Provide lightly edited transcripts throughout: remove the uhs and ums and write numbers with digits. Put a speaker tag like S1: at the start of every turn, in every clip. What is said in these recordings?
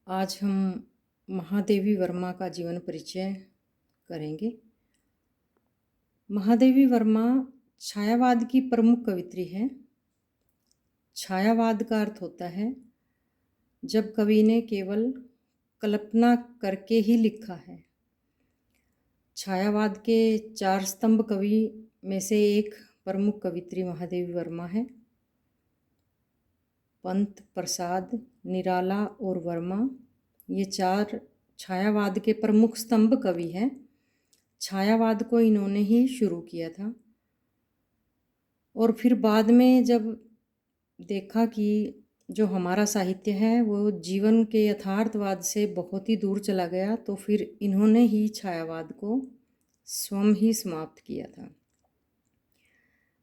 S1: आज हम महादेवी वर्मा का जीवन परिचय करेंगे। महादेवी वर्मा छायावाद की प्रमुख कवित्री है। छायावाद का अर्थ होता है जब कवि ने केवल कल्पना करके ही लिखा है। छायावाद के 4 स्तंभ कवि में से एक प्रमुख कवित्री महादेवी वर्मा है। पंत, प्रसाद, निराला और वर्मा ये 4 छायावाद के प्रमुख स्तंभ कवि हैं। छायावाद को इन्होंने ही शुरू किया था और फिर बाद में जब देखा कि जो हमारा साहित्य है वो जीवन के यथार्थवाद से बहुत ही दूर चला गया, तो फिर इन्होंने ही छायावाद को स्वयं ही समाप्त किया था।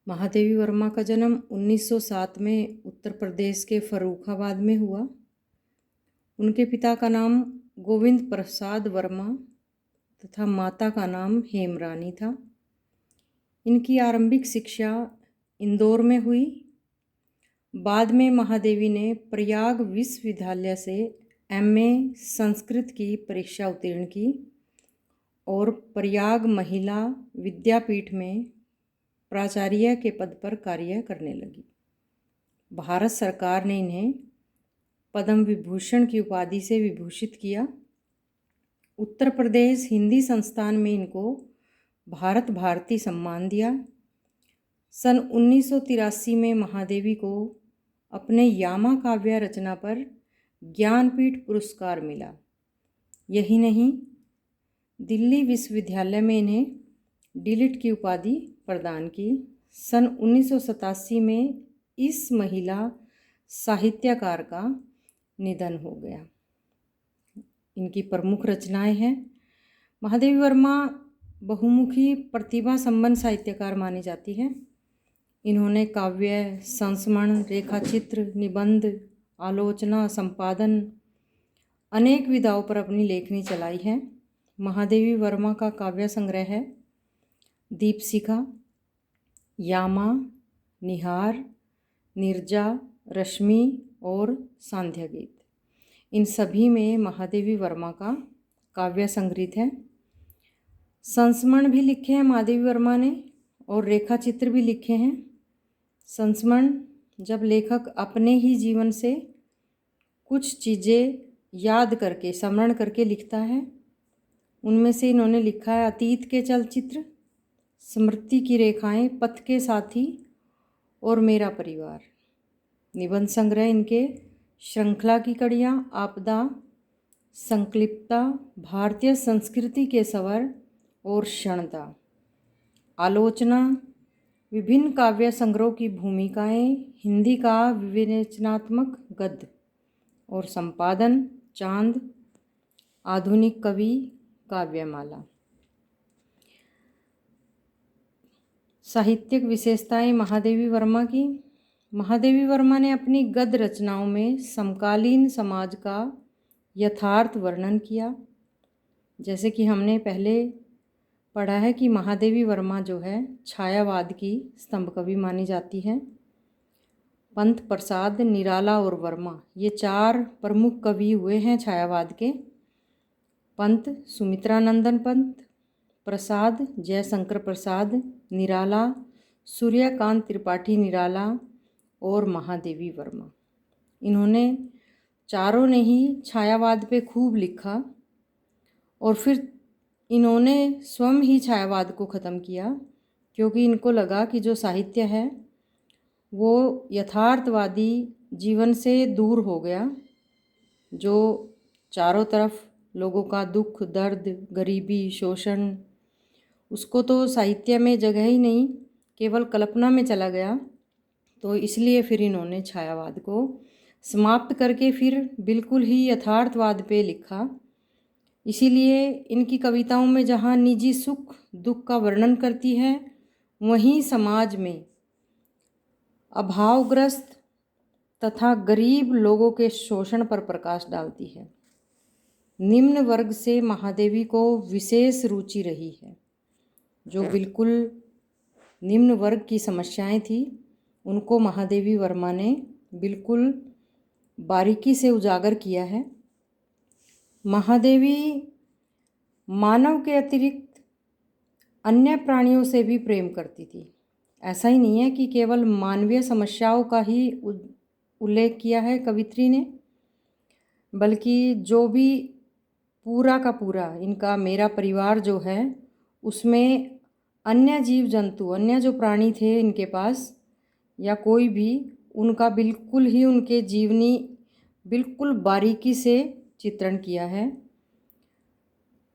S1: महादेवी वर्मा का जन्म 1907 में उत्तर प्रदेश के फर्रुखाबाद में हुआ। उनके पिता का नाम गोविंद प्रसाद वर्मा तथा माता का नाम हेमरानी था। इनकी आरंभिक शिक्षा इंदौर में हुई। बाद में महादेवी ने प्रयाग विश्वविद्यालय से एमए संस्कृत की परीक्षा उत्तीर्ण की और प्रयाग महिला विद्यापीठ में प्राचार्य के पद पर कार्य करने लगी। भारत सरकार ने इन्हें पद्म विभूषण की उपाधि से विभूषित किया। उत्तर प्रदेश हिंदी संस्थान में इनको भारत भारती सम्मान दिया। सन 1983 में महादेवी को अपने यामा काव्य रचना पर ज्ञानपीठ पुरस्कार मिला। यही नहीं, दिल्ली विश्वविद्यालय में इन्हें डीलिट की उपाधि प्रदान की। सन 1987 में इस महिला साहित्यकार का निधन हो गया। इनकी प्रमुख रचनाएं हैं। महादेवी वर्मा बहुमुखी प्रतिभा संपन्न साहित्यकार मानी जाती है। इन्होंने काव्य, संस्मरण, रेखाचित्र, निबंध, आलोचना, संपादन अनेक विधाओं पर अपनी लेखनी चलाई है। महादेवी वर्मा का काव्य संग्रह है दीपशिखा, यामा, निहार, निर्जा, रश्मि और सांध्य गीत। इन सभी में महादेवी वर्मा का काव्य संग्रहित है। संस्मरण भी लिखे हैं महादेवी वर्मा ने और रेखाचित्र भी लिखे हैं। संस्मरण जब लेखक अपने ही जीवन से कुछ चीज़ें याद करके, स्मरण करके लिखता है। उनमें से इन्होंने लिखा है अतीत के चलचित्र, स्मृति की रेखाएं, पथ के साथी और मेरा परिवार। निबंध संग्रह इनके श्रृंखला की कड़ियाँ, आपदा, संक्लिप्तता, भारतीय संस्कृति के स्वर और क्षणता। आलोचना, विभिन्न काव्य संग्रहों की भूमिकाएं, हिंदी का विवेचनात्मक गद्य और संपादन, चांद, आधुनिक कवि, काव्यमाला। साहित्यिक विशेषताएं महादेवी वर्मा की। महादेवी वर्मा ने अपनी गद्य रचनाओं में समकालीन समाज का यथार्थ वर्णन किया। जैसे कि हमने पहले पढ़ा है कि महादेवी वर्मा जो है छायावाद की स्तंभ कवि मानी जाती है। पंत, प्रसाद, निराला और वर्मा ये 4 प्रमुख कवि हुए हैं छायावाद के। पंत सुमित्रानंदन पंत, प्रसाद जयशंकर प्रसाद, निराला सूर्यकांत त्रिपाठी निराला और महादेवी वर्मा। इन्होंने चारों ने ही छायावाद पे खूब लिखा और फिर इन्होंने स्वयं ही छायावाद को ख़त्म किया, क्योंकि इनको लगा कि जो साहित्य है वो यथार्थवादी जीवन से दूर हो गया। जो चारों तरफ लोगों का दुख, दर्द, गरीबी, शोषण, उसको तो साहित्य में जगह ही नहीं, केवल कल्पना में चला गया। तो इसलिए फिर इन्होंने छायावाद को समाप्त करके फिर बिल्कुल ही यथार्थवाद पे लिखा। इसीलिए इनकी कविताओं में जहाँ निजी सुख दुख का वर्णन करती है, वहीं समाज में अभावग्रस्त तथा गरीब लोगों के शोषण पर प्रकाश डालती है। निम्न वर्ग से महादेवी को विशेष रुचि रही है। जो बिल्कुल निम्न वर्ग की समस्याएं थी, उनको महादेवी वर्मा ने बिल्कुल बारीकी से उजागर किया है। महादेवी मानव के अतिरिक्त अन्य प्राणियों से भी प्रेम करती थी। ऐसा ही नहीं है कि केवल मानवीय समस्याओं का ही उल्लेख किया है कवित्री ने, बल्कि जो भी पूरा का पूरा इनका मेरा परिवार जो है उसमें अन्य जीव जंतु, अन्य जो प्राणी थे इनके पास या कोई भी, उनका बिल्कुल ही उनके जीवनी बिल्कुल बारीकी से चित्रण किया है।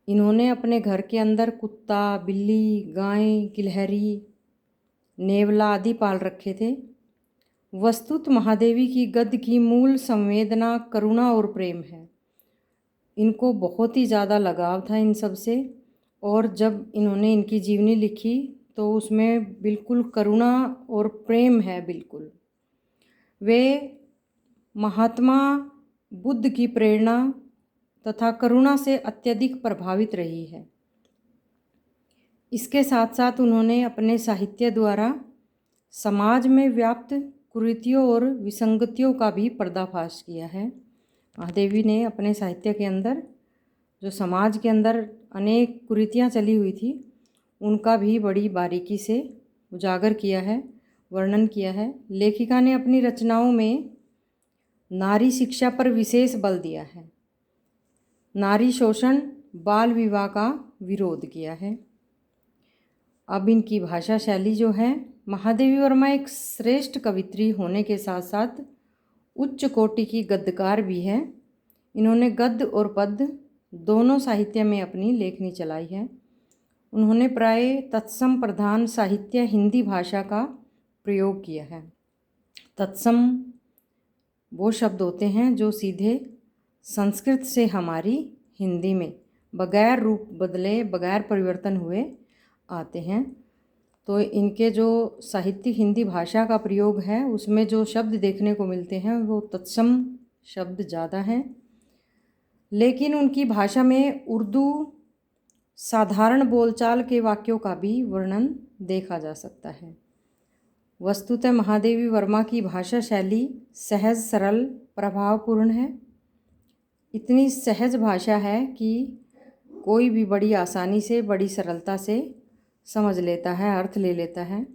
S1: इन्होंने अपने घर के अंदर कुत्ता, बिल्ली, गाय, गिलहरी, नेवला आदि पाल रखे थे। वस्तुत महादेवी की गद्य की मूल संवेदना करुणा और प्रेम है। इनको बहुत ही ज़्यादा लगाव था इन सब से, और जब इन्होंने इनकी जीवनी लिखी तो उसमें बिल्कुल करुणा और प्रेम है बिल्कुल। वे महात्मा बुद्ध की प्रेरणा तथा करुणा से अत्यधिक प्रभावित रही है। इसके साथ साथ उन्होंने अपने साहित्य द्वारा समाज में व्याप्त कुरीतियों और विसंगतियों का भी पर्दाफाश किया है। महादेवी ने अपने साहित्य के अंदर जो समाज के अंदर अनेक कुरीतियाँ चली हुई थी उनका भी बड़ी बारीकी से उजागर किया है, वर्णन किया है। लेखिका ने अपनी रचनाओं में नारी शिक्षा पर विशेष बल दिया है, नारी शोषण, बाल विवाह का विरोध किया है। अब इनकी भाषा शैली जो है, महादेवी वर्मा एक श्रेष्ठ कवित्री होने के साथ साथ उच्च कोटि की गद्यकार भी है। इन्होंने गद्य और पद्य दोनों साहित्य में अपनी लेखनी चलाई है। उन्होंने प्राय तत्सम प्रधान साहित्य हिंदी भाषा का प्रयोग किया है। तत्सम वो शब्द होते हैं जो सीधे संस्कृत से हमारी हिंदी में बगैर रूप बदले, बगैर परिवर्तन हुए आते हैं। तो इनके जो साहित्य हिंदी भाषा का प्रयोग है उसमें जो शब्द देखने को मिलते हैं वो तत्सम शब्द ज़्यादा हैं। लेकिन उनकी भाषा में उर्दू साधारण बोलचाल के वाक्यों का भी वर्णन देखा जा सकता है। वस्तुतः महादेवी वर्मा की भाषा शैली सहज, सरल, प्रभावपूर्ण है। इतनी सहज भाषा है कि कोई भी बड़ी आसानी से, बड़ी सरलता से समझ लेता है, अर्थ ले लेता है,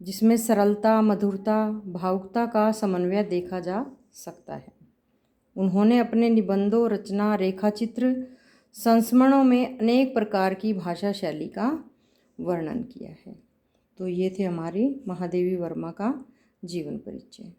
S1: जिसमें सरलता, मधुरता, भावुकता का समन्वय देखा जा सकता है। उन्होंने अपने निबंधों, रचना, रेखाचित्र, संस्मरणों में अनेक प्रकार की भाषा शैली का वर्णन किया है। तो ये थे हमारी महादेवी वर्मा का जीवन परिचय।